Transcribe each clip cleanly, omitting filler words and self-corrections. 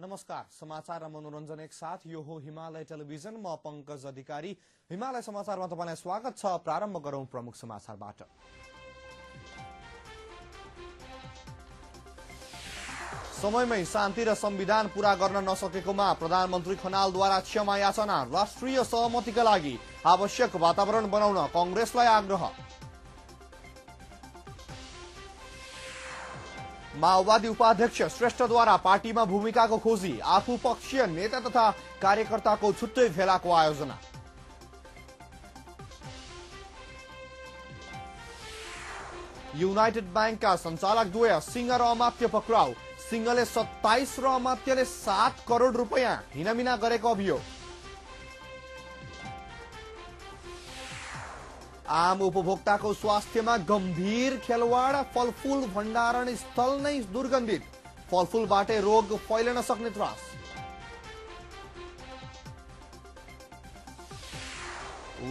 नमस्कार, समाचार र मनोरञ्जन एक साथ यो हो हिमालय टेलिभिजन। म पंकज अधिकारी। हिमालय समाचारमा तपाईलाई स्वागत छ। प्रारम्भ गरौं प्रमुख समाचारबाट। समयमै शान्ति र संविधान पूरा गर्न नसकेकोमा प्रधानमन्त्री खनालद्वारा क्षमा याचना। राष्ट्रिय सहमतिका लागि आवश्यक वातावरण बनाउन कांग्रेसलाई आग्रह। माओवादी उपाध्यक्ष श्रेष्ठद्वारा पार्टीमा भूमिकाको खोजी। आफू पक्षीय नेता तथा कार्यकर्ताको छुट्टै भेलाको आयोजना। युनाइटेड बैंकका सञ्चालक द्वय सिंह र अमात्य पक्राउ। सिंहले 27 र अमात्यले 7 करोड रुपैयाँ हिनामिना गरेको अभियोग। आम उपभोक्ताको स्वास्थ्यमा गम्भीर खेलवाड। फलफूल भण्डारण स्थल नै दुर्गन्धित। फलफूलबाटै रोग फैलन सक्ने त्रास।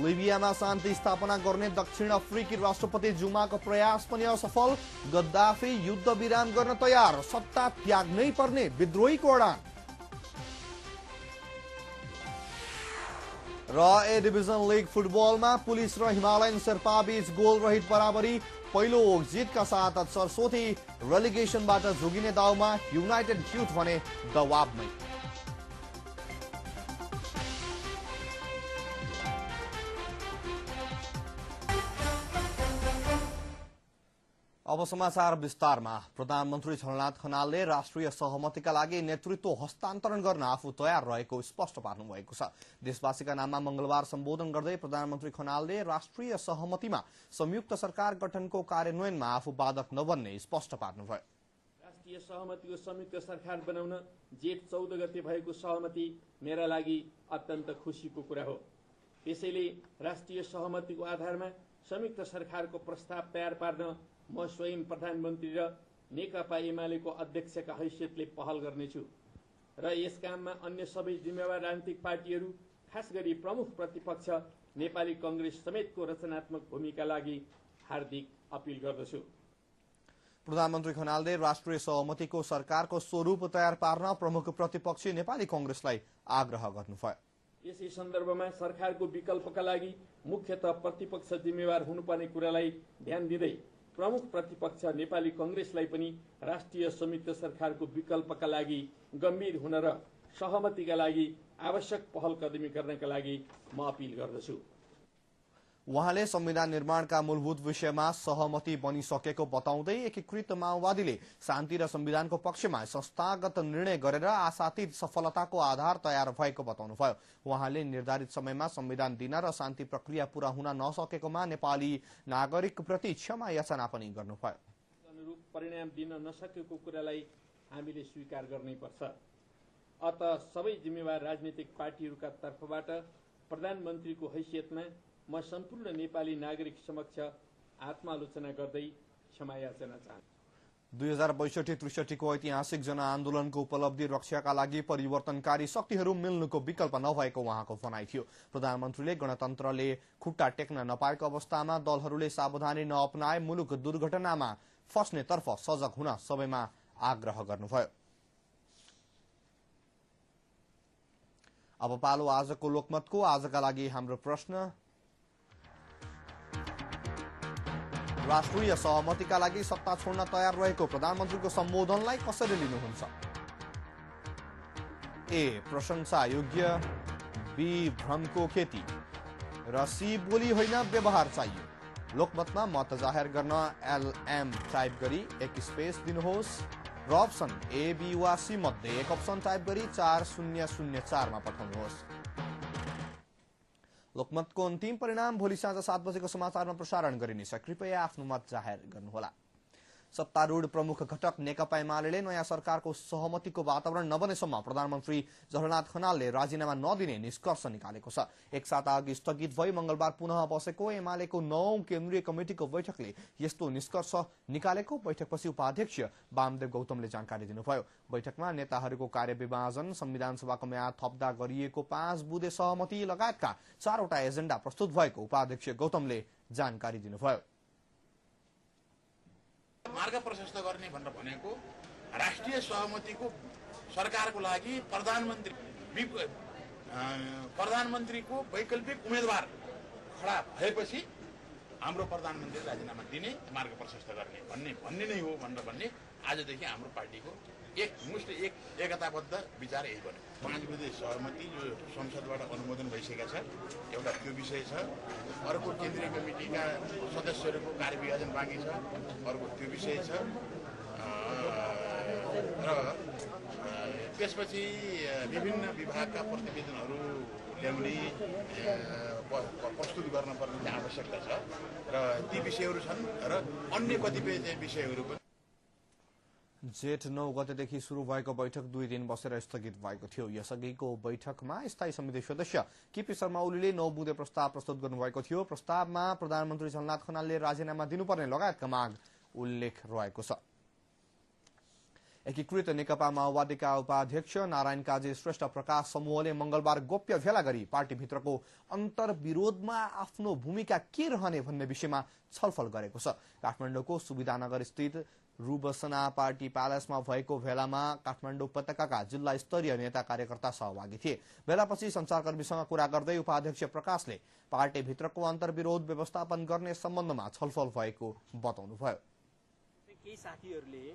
लिबियामा शान्ति स्थापना गर्ने दक्षिण अफ्रिकी राष्ट्रपति जुमाको प्रयास पनि असफल। गद्दाफी युद्ध विराम गर्न तयार। सत्ता त्याग्नै पर्ने विद्रोहीको अडान। र ए डिभिजन लीग फुटबलमा पुलिस र हिमालयन शेर्पा बीच गोल रहित बराबरी। पहिलो जितका साथ सरस्वती रेलिगेसनबाट जोगिने दाउमा। युनाइटेड युथ भने दबावमै। अब समाचार विस्तारमा। प्रधानमन्त्री झलनाथ खनालले राष्ट्रिय सहमतिका लागि नेतृत्व हस्तान्तरण गर्न आफू तयार रहेको स्पष्ट पार्नु भएको छ। देशवासीका नाममा मंगलबार सम्बोधन गर्दै प्रधानमन्त्री खनालले राष्ट्रिय सहमतिमा संयुक्त सरकार गठनको कार्यान्वयनमा आफू बाधक नबन्ने स्पष्ट पार्नुभयो। राष्ट्रिय सहमतिको संयुक्त सरकार बनाउन जेठ 14 गते भएको सहमति मेरा लागि अत्यन्त खुसीको कुरा हो। त्यसैले राष्ट्रिय सहमतिको आधारमा संयुक्त सरकारको प्रस्ताव तयार पार्न म स्वयं प्रधानमन्त्री र नेकपा एमालेको अध्यक्षका हैसियतले पहल गर्नेछु र यस काममा अन्य सबै जिम्मेवार राजनीतिक पार्टीहरू, खास गरी प्रमुख प्रतिपक्ष नेपाली कांग्रेस समेतको रचनात्मक भूमिका लागि हार्दिक अपील गर्दछु। प्रधानमन्त्री खनालले राष्ट्रिय सहमतिको सरकारको स्वरूप तयार पार्न प्रमुख प्रतिपक्षी नेपाली कांग्रेसलाई आग्रह गर्नुभयो। यसै सन्दर्भमा सरकारको विकल्पका लागि मुख्यतः प्रतिपक्ष जिम्मेवार हुनुपर्ने कुरालाई ध्यान दिँदै प्रमुख प्रतिपक्ष नेपाली कांग्रेसलाई पनि राष्ट्रिय संयुक्त सरकारको विकल्पका लागि गम्भीर हुन र सहमतिका लागि आवश्यक पहल कदमी गर्नका लागि म अपील गर्दछु। उहाँले संविधान निर्माणका मूलभूत विषयमा सहमति बनिसकेको बताउँदै एकीकृत माओवादीले शान्ति र संविधानको पक्षमा संस्थागत निर्णय गरेर आशातीत सफलताको आधार तयार भएको बताउनुभयो। उहाँले निर्धारित समयमा संविधान दिन र शान्ति प्रक्रिया पूरा हुन नसकेकोमा नेपाली नागरिकप्रति क्षमा याचना पनि गर्नुभयो। अनुरूप परिणाम दिन नसकेको कुरालाई हामीले स्वीकार गर्नैपर्छ। अत सबै जिम्मेवार राजनीतिक पार्टीहरूका तर्फबाट प्रधानमन्त्रीको हैसियतमा म सम्पूर्ण नेपाली नागरिक समक्ष आत्मालोचना गर्दै क्षमा याचना चाहन्छु। 2062-63 को ऐतिहासिक जनआन्दोलनको उपलब्धि रक्षाका लागि परिवर्तनकारी शक्तिहरू मिल्नुको विकल्प नभएको उहाँको भनाइ थियो। प्रधानमन्त्रीले गणतन्त्रले खुट्टा टेक्न नपाएको अवस्थामा दलहरूले सावधानी नअपनाए मुलुक दुर्घटनामा फस्नेतर्फ सजग हुन सबैमा आग्रह गर्नुभयो। अब पालो आजको लोकमतको। आजका लागि हाम्रो प्रश्न: राष्ट्रिय सहमतिका लागि सत्ता छोड्न तयार रहेको प्रधानमन्त्रीको सम्बोधनलाई कसरी लिनुहुन्छ? ए. प्रशंसा योग्य, बी. भ्रमको खेती, र सी. बोली होइन व्यवहार चाहियो। लोकमतमा मत जाहेर गर्न LM टाइप गरी एक स्पेस दिनुहोस् र अप्सन ए, बी वा सी मध्ये एक अप्सन टाइप गरी 4004 मा पठाउनुहोस्। लोकमतको अन्तिम परिणाम भोलि साँझ 7 बजेको समाचारमा प्रसारण गरिनेछ। कृपया आफ्नो मत जाहेर गर्नुहोला। सत्तारूढ प्रमुख घटक नेकपा एमाले नयाँ सरकारको सहमतिको वातावरण नबनेसम्म प्रधानमन्त्री झलनाथ खनालले राजीनामा नदिने निष्कर्ष निकालेको छ। एक साता अघि स्थगित भई मंगलबार पुनः बसेको एमालेको 9औं केन्द्रीय कमिटिको बैठकले यस्तो निष्कर्ष निकालेको बैठकपछि उपाध्यक्ष वामदेव गौतमले जानकारी दिनुभयो। बैठकमा नेताहरूको कार्यविभाजन, संविधान सभाको म्याद थप्दा गरिएको 5 बुँदे सहमति लगायतका 4वटा एजेन्डा प्रस्तुत भएको उपाध्यक्ष गौतमले जानकारी दिनुभयो। मार्ग प्रशस्त गर्ने भनेर भनेको राष्ट्रिय सहमतिको सरकारको लागि प्रधानमन्त्रीको वैकल्पिक उम्मेदवार खडा भएपछि हाम्रो प्रधानमन्त्री राजीनामा दिने मार्ग प्रशस्त गर्ने भन्ने नै हो भन्ने आजदेखि हाम्रो पार्टीको एकताबद्ध विचार यही बन्यो। 5 बुँदे सहमति जो संसदबाट अनुमोदन भइसकेका छ, एउटा त्यो विषय छ। अर्को केन्द्रीय कमिटीका सदस्यहरूको कार्यविभाजन बाँकी छ, अर्को त्यो विषय छ। र त्यसपछि विभिन्न विभागका प्रतिवेदनहरू ल्याउने प्रस्तुत गर्नुपर्ने आवश्यकता छ र ती विषयहरू छन् र अन्य कतिपय विषयहरू पनि। जेठ 9 गतेदेखि सुरु भएको बैठक 2 दिन बसेर स्थगित भएको थियो। यसअघिको बैठकमा स्थायी समिति सदस्य केपी शर्मा ओलीले 9 बुँदे प्रस्ताव प्रस्तुत गर्नुभएको थियो। प्रस्तावमा प्रधानमन्त्री झलनाथ खनालले राजीनामा दिनुपर्ने लगायतका माग उल्लेख रहेको छ। एकीकृत नेकपा माओवादीका उपाध्यक्ष नारायण काजी श्रेष्ठ प्रकाश समूहले मंगलबार गोप्य भेला गरी पार्टीभित्रको अन्तर्विरोधमा आफ्नो भूमिका के रहने भन्ने विषयमा छलफल गरेको छ। काठमाडौँको सुविधानगर स्थित रूबसना पार्टी प्यालेसमा भएको भेलामा काठमाडौँ उपत्यकाका जिल्ला स्तरीय नेता कार्यकर्ता सहभागी थिए। भेलापछि संचारकर्मीसँग कुरा गर्दै उपाध्यक्ष प्रकाशले पार्टीभित्रको अन्तर्विरोध व्यवस्थापन गर्ने सम्बन्धमा छलफल भएको बताउनुभयो। केही साथीहरूले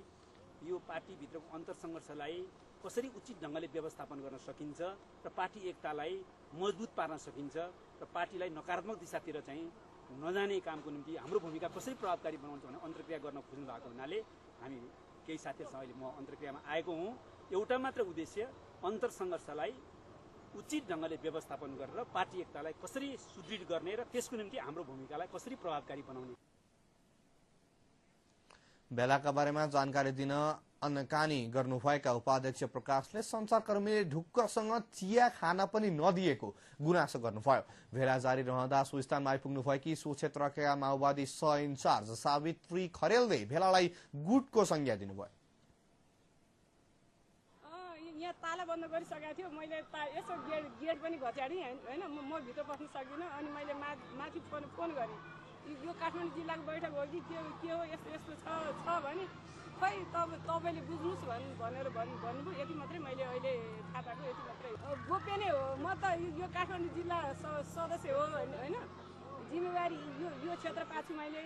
यो पार्टीभित्रको अन्तरसङ्घर्षलाई कसरी उचित ढङ्गले व्यवस्थापन गर्न सकिन्छ र पार्टी एकतालाई मजबुत पार्न सकिन्छ र पार्टीलाई नकारात्मक दिशातिर चाहिँ नजाने कामको निम्ति हाम्रो भूमिका कसरी प्रभावकारी बनाउँछ भने अन्तर्क्रिया गर्न खोज्नु भएको हुनाले हामी केही साथीहरूसँग अहिले म अन्तर्क्रियामा आएको हुँ। एउटा मात्र उद्देश्य अन्तरसङ्घर्षलाई उचित ढङ्गले व्यवस्थापन गरेर पार्टी एकतालाई कसरी सुदृढ गर्ने र त्यसको निम्ति हाम्रो भूमिकालाई कसरी प्रभावकारी बनाउने। भेलाका बारेमा जानकारी दिन अनकानी गर्नुभएका उपाध्यक्ष प्रकाशले संचारकर्मीले ढुक्कसँग चिया खान पनि नदिएको गुनासो गर्नुभयो। भेला जारी रहँदा सो स्थानमा आइपुग्नुभएकी सो क्षेत्रका माओवादी सह इन्चार्ज सावित्री खरेलले भेलालाई गुटको संज्ञा दिनुभयो। यहाँ ताला बन्द गरिसकेको थियो, मैले यसो गेट पनि घचाडी होइन, म भित्र बस्न सकिनँ। अनि मैले माथि फोन गरेँ, यो काठमाडौँ जिल्लाको बैठक हो कि के हो, यस्तो यस्तो छ भने खै तपाईँले बुझ्नुहोस् भनेर भन्नुभयो। यति मात्रै मैले अहिले थाहा पाएको, यति मात्रै। गोप्य नै हो, म त यो काठमाडौँ जिल्ला सदस्य हो होइन, जिम्मेवारी यो क्षेत्र पाछु मैले।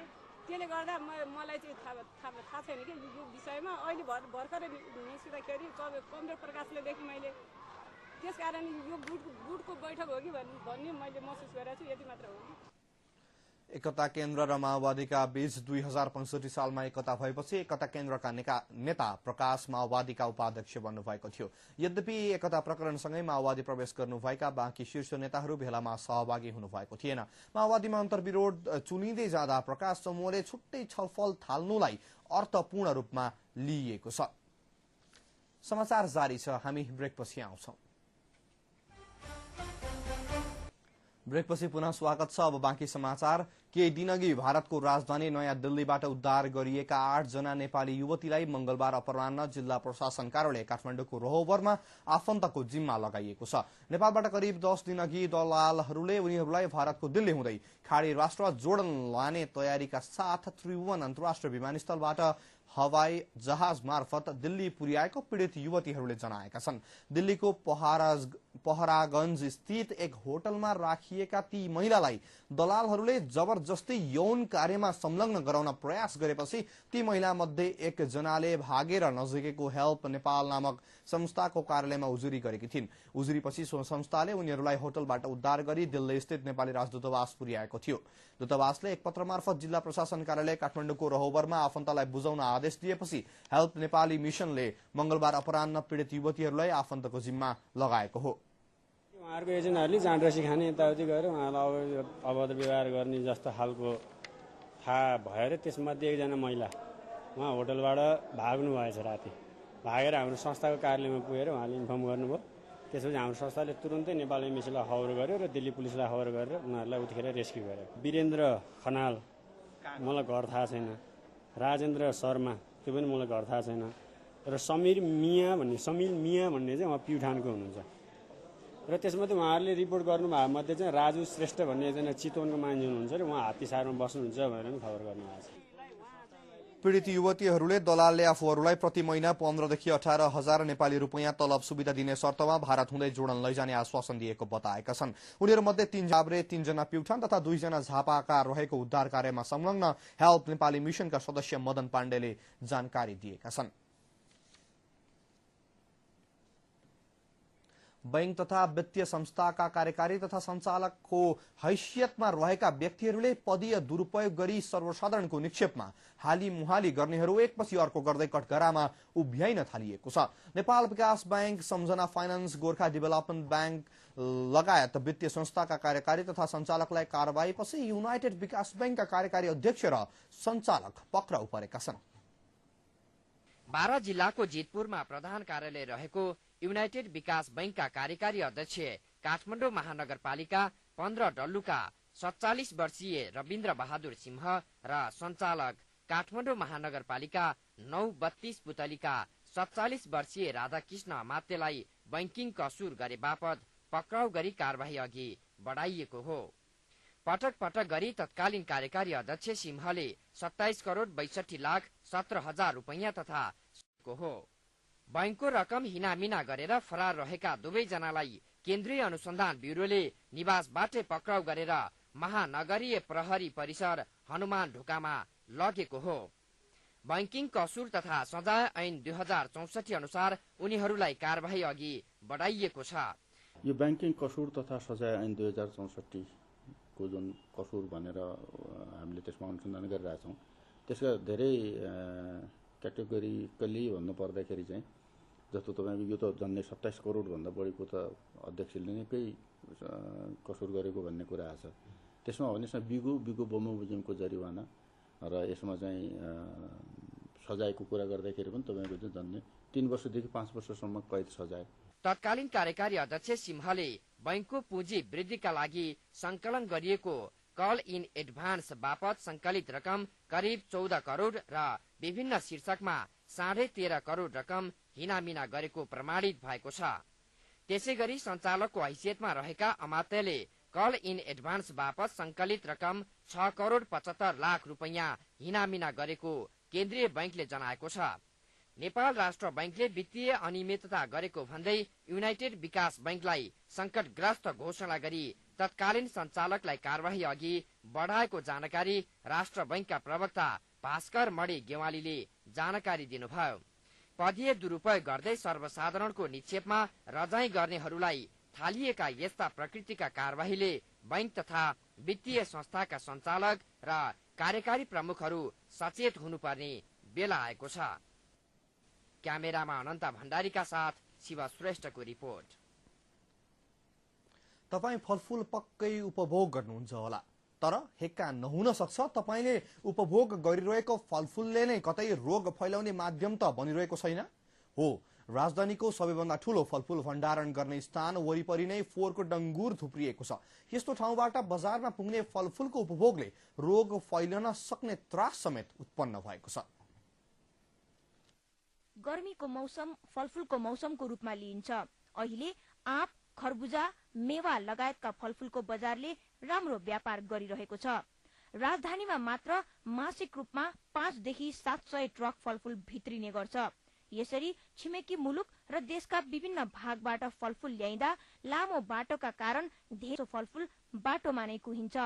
त्यसले गर्दा मलाई चाहिँ थाहा छैन कि यो विषयमा। अहिले भर्खरै निस्किँदाखेरि कमरेड प्रकाशले देखेँ मैले, त्यसकारण यो गुटको बैठक हो कि भन्ने मैले महसुस गरेको छु, यति मात्र हो। एकता केन्द्र र माओवादीका बीच 2065 सालमा एकता भएपछि एकता केन्द्रका नेता प्रकाश माओवादीका उपाध्यक्ष बन्नुभएको थियो। यद्यपि एकता प्रकरणसँगै माओवादी प्रवेश गर्नुभएका बाँकी शीर्ष नेताहरू भेलामा सहभागी हुनुभएको थिएन। माओवादीमा अन्तर्विरोध चुनिँदै जाँदा प्रकाश समूहले छुट्टै छलफल थाल्नुलाई अर्थपूर्ण रूपमा लिइएको छ। समाचार जारी छ, हामी ब्रेकपछि आउँछौं। ब्रेकपछि पुनः स्वागत छ। अब बाँकी समाचार। केही दिनअघि भारतको राजधानी नयाँ दिल्लीबाट उद्धार गरिएका 8 जना नेपाली युवतीलाई मंगलबार अपराह्न जिल्ला प्रशासन कार्यालय काठमाडौँको रोहबरमा आफन्तको जिम्मा लगाइएको छ। नेपालबाट करिब 10 दिनअघि दलालहरूले उनीहरूलाई भारतको दिल्ली हुँदै खाडी राष्ट्र जोर्डन लाने तयारीका साथ त्रिभुवन अन्तर्राष्ट्रिय विमानस्थलबाट हवाई जहाज मार्फत दिल्ली पुर्याएको पीड़ित युवतीहरूले जनाएका छन्। दिल्लीको पहरागंज स्थित एक होटलमा राखिएका ती महिलालाई दलालहरूले जबरजस्ती यौन कार्यमा संलग्न गराउन प्रयास गरेपछि ती महिला मध्ये एक जनाले भागेर नजिकैको हेल्प नेपाल नामक संस्थाको कार्यालयमा उजुरी गरेकी थिइन्। उजुरीपछि सो संस्थाले उनीहरूलाई होटलबाट उद्धार गरी दिल्ली स्थित नेपाली राजदूतावास पुर्याएको थियो। दूतावासले एक पत्र मार्फत जिल्ला प्रशासन कार्यालय काठमाडौँको रोहबरमा आफन्तलाई बुझाउन आदेश दिएपछि हेल्प नेपाली मिशनले मंगलबार अपराह्न पीड़ित युवतीहरूलाई आफन्तको जिम्मा लगाएको हो। उहाँहरूको एजेन्टहरूले जाँडरसी खाने यताउति गरेर उहाँलाई अभद्र व्यवहार गर्ने जस्तो खालको थाहा भएर त्यसमध्ये एकजना महिला उहाँ होटलबाट भाग्नु भएछ। राति भागेर हाम्रो संस्थाको कार्यालयमा पुगेर उहाँले इन्फर्म गर्नुभयो। त्यसपछि हाम्रो संस्थाले तुरुन्तै नेपाल एमबीसीलाई खबर गर्यो र दिल्ली पुलिसलाई खबर गरेर उनीहरूलाई उतिखेर रेस्क्यु गर्यो। वीरेन्द्र खनाल मलाई घर थाहा छैन, राजेन्द्र शर्मा त्यो पनि मलाई घर थाहा छैन, र समीर मिया भन्ने चाहिँ उहाँ प्युठानको हुनुहुन्छ। र त्यसमध्ये उहाँहरूले रिपोर्ट गर्नुभएको मध्ये चाहिँ राजु श्रेष्ठ भन्ने एकजना चितवनको मान्छे हुनुहुन्छ र उहाँ हात्तीसारमा बस्नुहुन्छ भनेर पनि खबर गर्नुभएको छ। पीडित युवतीहरूले दलालले आफूहरूलाई प्रति महिना 15 देखि 18,000 नेपाली रुपियाँ तलब सुविधा दिने शर्तमा भारत हुँदै जोर्डन लैजाने आश्वासन दिएको बताएका छन्। उनीहरूमध्ये 3 झाब्रे, 3 जना प्युठान तथा 2 जना झापाका रहेको उद्धार कार्यमा संलग्न हेल्प नेपाली मिशनका सदस्य मदन पाण्डेले जानकारी दिएका छन्। बैंक तथा वित्तीय संस्थाका कार्यकारी तथा सञ्चालकको हैसियतमा रहेका व्यक्तिहरूले पदीय दुरुपयोग गरी सर्वसाधारणको निक्षेपमा हालीमुहाली गर्नेहरू एकपछि अर्को गर्दै कठघरामा उभ्याइन थालिएको छ। नेपाल विकास बैंक, सम्झना फाइनान्स, गोर्खा डेभलपमेन्ट बैंक लगायत वित्तीय संस्थाका कार्यकारी तथा सञ्चालकलाई कारबाहीपछि युनाइटेड विकास बैंकका कार्यकारी अध्यक्ष र सञ्चालक पक्राउ परेका छन्। बारा जिल्लाको जितपुरमा प्रधान कार्यालय रहेको युनाइटेड विकास बैंकका कार्यकारी अध्यक्ष, काठमाडौँ महानगरपालिका 15 डल्लुका 47 वर्षीय रविन्द्र बहादुर सिंह र सञ्चालक काठमाडौँ महानगरपालिका 932 पुतलीका 47 वर्षीय राधाकृष्ण मात्यलाई बैंकिङ कसुर गरे बापत पक्राउ गरी कारबाही अघि बढाइएको हो। पटक पटक गरी तत्कालीन कार्यकारी अध्यक्ष सिंहले 27 करोड 62 लाख 17 हजार रुपैयाँ तथा हो। बैंकको रकम हिनामिना गरेर फरार रहेका दुवैजनालाई केन्द्रीय अनुसन्धान ब्युरोले निवासबाटै पक्राउ गरेर महानगरीय प्रहरी परिसर हनुमान ढोकामा लगेको हो। बैंकिङ कसुर तथा सजाय ऐन 2064 अनुसार उनीहरूलाई कारबाही अघि बढाइएको छ। यो बैंकिङ कसुर तथा सजाय ऐन 2064 को जुन कसुर भनेर हामीले त्यसमा अनुसन्धान गरिरहेछौँ, त्यसका धेरै क्याटेगोरिकली भन्नु पर्दाखेरि चाहिँ जस्तो तपाईँको यो त झन्डै 27 करोड भन्दा बढीको त अध्यक्षले नै कसुर गरेको भन्ने कुरा आछ। त्यसमा भनेपछि बिगो बमोजिमको जरिवाना र यसमा चाहिँ सजायको कुरा गर्दाखेरि पनि तपाईँको चाहिँ झन्डै 3 वर्षदेखि 5 वर्षसम्म कैद सजाय। तत्कालीन कार्यकारी अध्यक्ष सिंहले बैंकको पुँजी वृद्धिका लागि संकलन गरिएको कल इन एडभान्स बापत संकलित रकम करिब 14 करोड र विभिन्न शीर्षकमा 13.5 करोड रकम हिनामिना गरेको प्रमाणित भएको छ। त्यसैगरी सञ्चालकको हैसियतमा रहेका अमात्यले कल इन एडभान्स बापत संकलित रकम 6 करोड 75 लाख रुपैयाँ हिनामिना गरेको केन्द्रीय बैंकले जनाएको छ। नेपाल राष्ट्र बैंकले वित्तीय अनियमितता गरेको भन्दै युनाइटेड विकास बैंकलाई संकटग्रस्त घोषणा गरी तत्कालीन सञ्चालकलाई कारबाही अघि बढाएको जानकारी राष्ट्र बैंकका प्रवक्ता भास्कर मणि गेवालीले जानकारी दिनुभयो। पदीय दुरुपयोग गर्दै सर्वसाधारणको निक्षेपमा रजाई गर्नेहरूलाई थालिएका यस्ता प्रकृतिका कारबाहीले बैंक तथा वित्तीय संस्थाका सञ्चालक र कार्यकारी प्रमुखहरू सचेत हुनुपर्ने बेला आएको छ। क्यामेरामा अनन्ता भण्डारीका साथ शिव श्रेष्ठको रिपोर्ट। तपाईँ फलफुल पक्कै उपभोग गर्नुहुन्छ होला, तर हेक्का नहुन सक्छ तपाईले उपभोग गरिरहेको फलफुलले नै कतै रोग फैलाउने माध्यम त बनिरहेको छैन हो। राजधानीको सबैभन्दा ठूलो फलफुल भण्डारण गर्ने स्थान वरिपरि नै फोहोरको डङ्गुर थुप्रिएको छ। यस्तो ठाउँबाट बजारमा पुग्ने फलफुलको उपभोगले रोग फैलन सक्ने त्रास समेत उत्पन्न भएको छ। गर्मीको मौसम फलफुलको मौसमको रूपमा लिइन्छ। अहिले आँप, खरबुजा, मेवा लगायतका फलफुलको बजारले राम्रो व्यापार गरिरहेको छ। राजधानीमा मात्र मासिक रूपमा 5 देखि 700 ट्रक फलफुल भित्रिने गर्छ। यसरी छिमेकी मुलुक र देशका विभिन्न भागबाट फलफुल ल्याइँदा लामो बाटोका कारण धेरै फलफुल बाटोमा नै कुहिन्छ।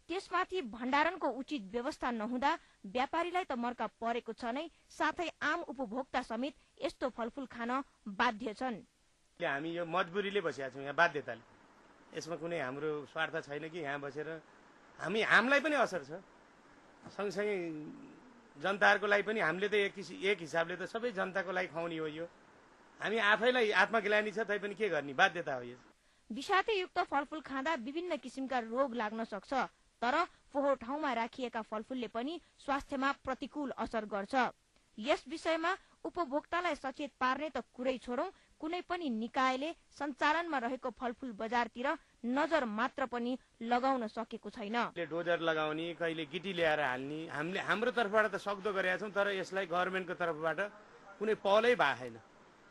त्यसमाथि भण्डारणको उचित व्यवस्था नहुँदा व्यापारीलाई त मर्का परेको छ नै, साथै आम उपभोक्ता समेत यस्तो फलफुल खान बाध्य छन्। हामी यो मजबुरीले बसेका छौँ, यहाँ बाध्यताले। यसमा कुनै हाम्रो स्वार्थ छैन कि यहाँ बसेर हामीलाई पनि असर छ, सँगसँगै जनताहरूको लागि पनि। हामीले त एक हिसाबले त सबै जनताको लागि खुवाउने हो। यो हामी आफैलाई आत्मग्लानी छ, तैपनि के गर्ने, बाध्यता हो। यस विषाक्तयुक्त फलफुल खाँदा विभिन्न किसिमका रोग लाग्न सक्छ, तर फोहोर ठाउँमा राखिएका फलफुलले पनि स्वास्थ्यमा प्रतिकूल असर गर्छ। यस विषयमा उपभोक्तालाई सचेत पार्ने त कुरै छोडौं, कुनै पनि निकायले सञ्चालनमा रहेको फलफुल बजारतिर नजर मात्र पनि लगाउन सकेको छैन। डोजर लगाउने, कहिले गिटी ल्याएर हाल्ने हाम्रो तर्फबाट त सक्दो गरेका छौँ, तर यसलाई गभर्नमेन्टको तर्फबाट कुनै पहलै भएको छैन।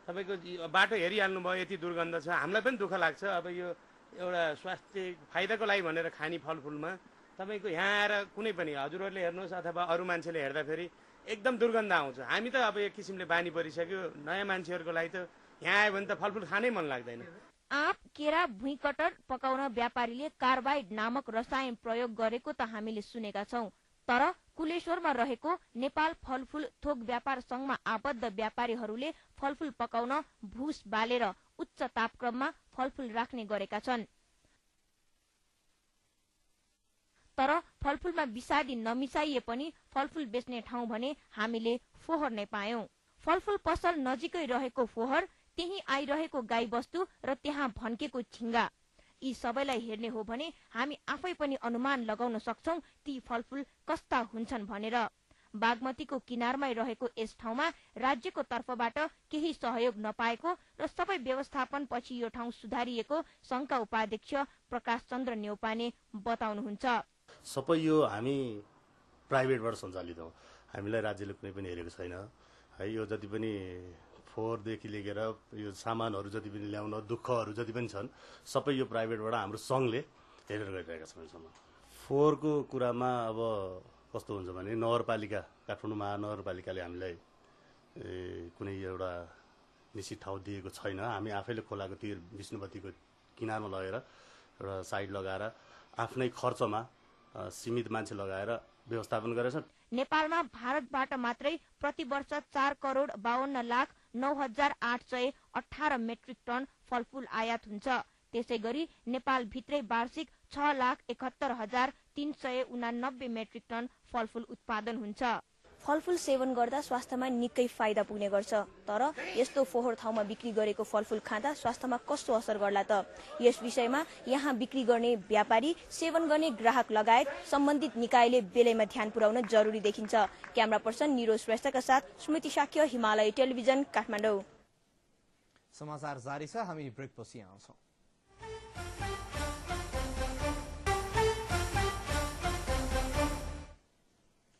तपाईँको बाटो हेरिहाल्नु भयो, यति दुर्गन्ध छ, हामीलाई पनि दुःख लाग्छ। अब यो एउटा स्वास्थ्य फाइदाको लागि भनेर खाने फलफुलमा तपाईँको यहाँ आएर कुनै पनि हजुरहरूले हेर्नुहोस् अथवा अरू मान्छेले हेर्दाखेरि एकदम दुर्गन्ध आउँछ। हामी त अब एक किसिमले बानी परिसक्यो, नयाँ मान्छेहरूको लागि त यहाँ आयो भने त फलफुल खानै मन लाग्दैन। आँप, केरा, भुइँकटर पकाउन व्यापारीले कार्बाइड नामक रसायन प्रयोग गरेको त हामीले सुनेका छौं। तर कुलेश्वरमा रहेको नेपाल फलफुल थोक व्यापार संघमा आबद्ध व्यापारीहरूले फलफुल पकाउन भुस बालेर उच्च तापक्रममा फलफुल राख्ने गरेका छन्। तर फलफुलमा विषादी नमिसाइए पनि फलफुल बेच्ने ठाउँ भने हामीले फोहोर नै पायौं। फलफुल पसल नजिकै रहेको फोहोर, त्यही आइरहेको गाईबस्तु र त्यहाँ भन्केको झिंगा, यी सबैलाई हेर्ने हो भने हामी आफै पनि अनुमान लगाउन सक्छौं ती फलफुल कस्ता हुन्छन् भनेर। बागमतीको किनारमै रहेको यस ठाउँमा राज्यको तर्फबाट केही सहयोग नपाएको र सबै व्यवस्थापन पछि यो ठाउँ सुधारिएको संघका उपाध्यक्ष प्रकाश चन्द्र न्यौपाने बताउनुहुन्छ। सबै यो हामी प्राइभेटबाट सञ्चालित हौ, हामीलाई राज्यले कुनै पनि हेरेको छैन है। यो जति पनि फोहोरदेखि लिएर यो सामानहरू जति पनि ल्याउन दुःखहरू जति पनि छन् सबै यो प्राइभेटबाट हाम्रो सङ्घले हेरेर गरिरहेका छौँ। यसमा फोहोरको कुरामा अब कस्तो हुन्छ भने नगरपालिका, काठमाडौँ महानगरपालिकाले हामीलाई कुनै एउटा निश्चित ठाउँ दिएको छैन। हामी आफैले खोलाको तिर विष्णुपतिको किनारमा लगेर एउटा साइड लगाएर आफ्नै खर्चमा सीमित मान्छे लगाएर व्यवस्थापन गरेछ। नेपालमा भारतबाट मात्रै प्रति वर्ष 4,52,09,818 मेट्रिक टन फलफुल आयात हुन्छ। त्यसै गरी नेपाल भित्रै वार्षिक 6,71,389 मेट्रिक टन फलफुल उत्पादन हुन्छ। फलफुल सेवन गर्दा स्वास्थ्यमा निकै फाइदा पुग्ने गर्छ। तर यस्तो फोहोर ठाउँमा बिक्री गरेको फलफुल खाँदा स्वास्थ्यमा कस्तो असर गर्ला त? यस विषयमा यहाँ बिक्री गर्ने व्यापारी, सेवन गर्ने ग्राहक लगायत सम्बन्धित निकायले बेलैमा ध्यान पुर्याउन जरुरी देखिन्छ। क्यामेरा पर्सन निरोज श्रेष्ठका साथ स्मृति शाक्य, हिमालय टेलिभिजन, काठमाडौँ। समाचार जारी छ, हामी ब्रेकपछि आउँछौं।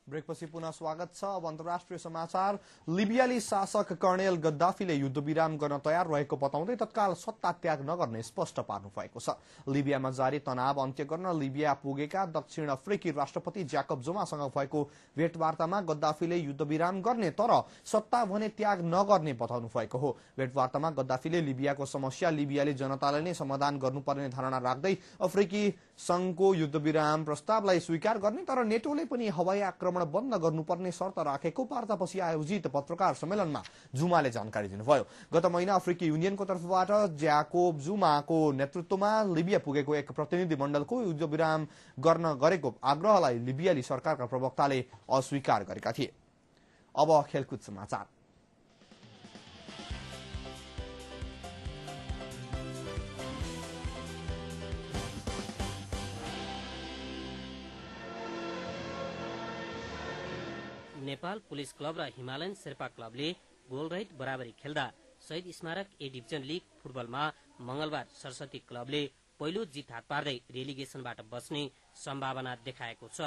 ब्रेकपछि पुनः स्वागत छ। अब अन्तर्राष्ट्रिय समाचार। लिबियाली शासक कर्णेल गद्दाफीले युद्धविराम गर्न तयार रहेको बताउँदै तत्काल सत्ता त्याग नगर्ने स्पष्ट पार्नु भएको छ। लिबियामा जारी तनाव अन्त्य गर्न लिबिया पुगेका दक्षिण अफ्रिकी राष्ट्रपति ज्याकब जुमासँग भएको भेटवार्तामा गद्दाफीले युद्धविराम गर्ने तर सत्ता भने त्याग नगर्ने बताउनु भएको हो। भेटवार्तामा गद्दाफीले लिबियाको समस्या लिबियाली जनताले नै समाधान गर्नुपर्ने धारणा राख्दै अफ्रिकी संघको युद्धविराम प्रस्तावलाई स्वीकार गर्ने तर नेटोले पनि हवाई आक्रमण बन्द गर्नुपर्ने शर्त राखेको वार्तापछि आयोजित पत्रकार सम्मेलनमा जुमाले जानकारी दिनुभयो। गत महिना अफ्रिकी युनियनको तर्फबाट ज्याकोब जुमाको नेतृत्वमा लिबिया पुगेको एक प्रतिनिधि मण्डलको युद्धविराम गर्न गरेको आग्रहलाई लिबियाली सरकारका प्रवक्ताले अस्वीकार गरेका थिए। अब खेलकुद समाचार। नेपाल पुलिस क्लब र हिमालयन शेर्पा क्लबले गोलरहित बराबरी खेल्दा शहीद स्मारक ए डिभिजन लीग फुटबलमा मंगलबार सरस्वती क्लबले पहिलो जित हात पार्दै रेलिगेसनबाट बच्ने सम्भावना देखाएको छ।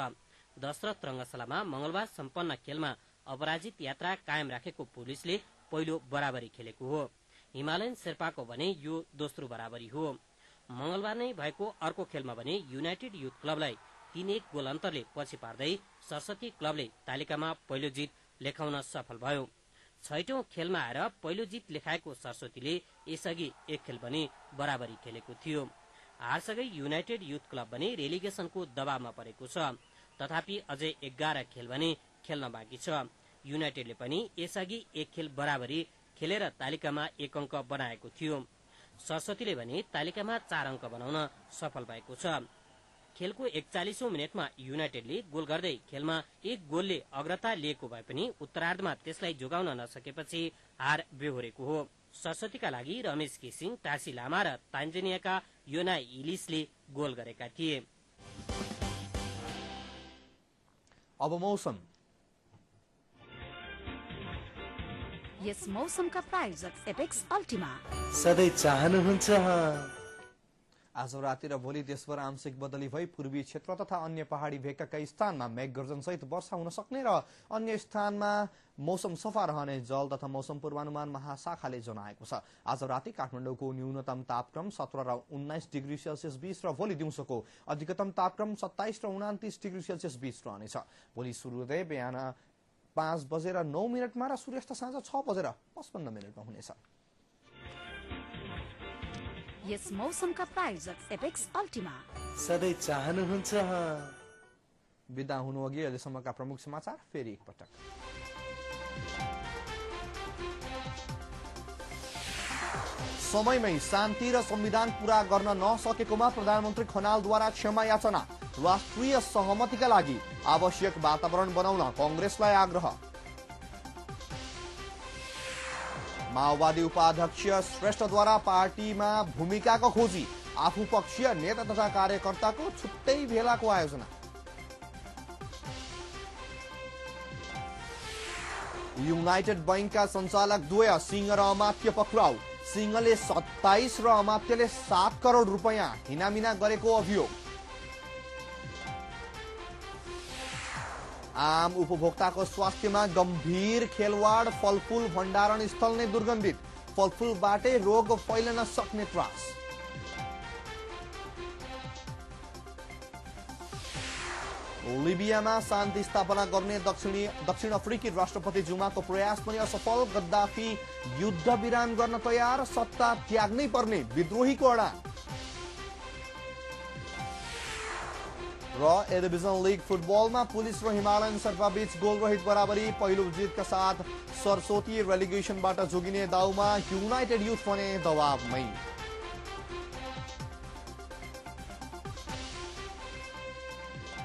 दशरथ रंगशालामा मंगलबार सम्पन्न खेलमा अपराजित यात्रा कायम राखेको पुलिसले पहिलो बराबरी खेलेको हो। हिमालयन शेर्पाको भने यो दोस्रो बराबरी हो। मंगलबार नै भएको अर्को खेलमा भने युनाइटेड युथ क्लबलाई 3-1 गोल अन्तरले पछि पार्दै सरस्वती क्लबले तालिकामा पहिलो जित लेखाउन सफल भयो। 6औं खेलमा आएर पहिलो जित लेखाएको सरस्वतीले यसअघि एक खेल पनि बराबरी खेलेको थियो। हारसँगै युनाइटेड युथ क्लब पनि रेलिगेसनको दबावमा परेको छ। तथापि अझै 11 खेल भने खेल्न बाँकी छ। युनाइटेडले पनि यसअघि एक खेल बराबरी खेलेर तालिकामा 1 अङ्क बनाएको थियो। सरस्वतीले भने तालिकामा 4 अङ्क बनाउन सफल भएको छ। खेलको 41औं मिनेटमा युनाइटेडले गोल गर्दै खेलमा 1 गोलले अग्रता लिएको भए पनि उत्तरार्धमा त्यसलाई जोगाउन नसकेपछि हार बेहोरेको हो। सरस्वतीका लागि रमेश केसिङ, टासी लामा र तान्जानियाका योना इलिसले गोल गरेका थिए। अब मौसम। यस मौसमका प्रायोजक एपेक्स अल्टिमा। सधैँ चाहनुहुन्छ आज राति र भोलि देशभर आंशिक बदली भई पूर्वी क्षेत्र तथा अन्य पहाड़ी भेगका कई स्थानमा मेघगर्जन सहित वर्षा हुन सक्ने र अन्य स्थानमा मौसम सफा रहने जल तथा मौसम पूर्वानुमान महाशाखाले जनाएको छ। आज राति काठमाडौँको न्यूनतम तापक्रम 17 र 19 डिग्री सेल्सियस बीच र भोलि दिउँसोको अधिकतम तापक्रम 27 र 29 डिग्री सेल्सियस बीच रहनेछ। भोलि सूर्योदय बिहान 5:09 र सूर्यास्त साँझ 6:55 हुनेछ। यस मौसमका प्रायोजक एपेक्स अल्टिमा। सधैँ चाहनुहुन्छ। बिदा हुनु अघि अहिलेसम्मका प्रमुख समाचार फेरि एकपटक। समयमै शान्ति र संविधान पूरा गर्न नसकेकोमा प्रधानमन्त्री खनालद्वारा क्षमा याचना। राष्ट्रिय सहमतिका लागि आवश्यक वातावरण बनाउन कांग्रेसलाई आग्रह। माओवादी उपाध्यक्ष श्रेष्ठद्वारा पार्टीमा भूमिकाको खोजी। आफू पक्षीय नेता तथा कार्यकर्ताको छुट्टै भेलाको आयोजना। युनाइटेड बैंकका सञ्चालक द्वय सिंह र अमात्य पक्राउ। सिंहले 27 र अमात्यले 7 करोड रुपैयाँ हिनामिना गरेको अभियोग। आम उपभोक्ताको स्वास्थ्यमा गम्भीर खेलवाड। फलफूल भण्डारण स्थल नै दुर्गन्धित। फलफूलबाटै रोग फैलन सक्ने त्रास। लिबियामा शान्ति स्थापना गर्ने दक्षिण अफ्रिकी राष्ट्रपति जुमाको प्रयास पनि असफल। गद्दाफी युद्ध विराम गर्न तयार। सत्ता त्याग्नै पर्ने विद्रोहीको अडान। र एडिभिजन लिग फुटबलमा पुलिस र हिमालयन शेर्पा बीच गोलरहित बराबरी। पहिलो जितका साथ सरस्वती रेलिगेसनबाट जोगिने दाउमा युनाइटेड युथ भने दबावमै।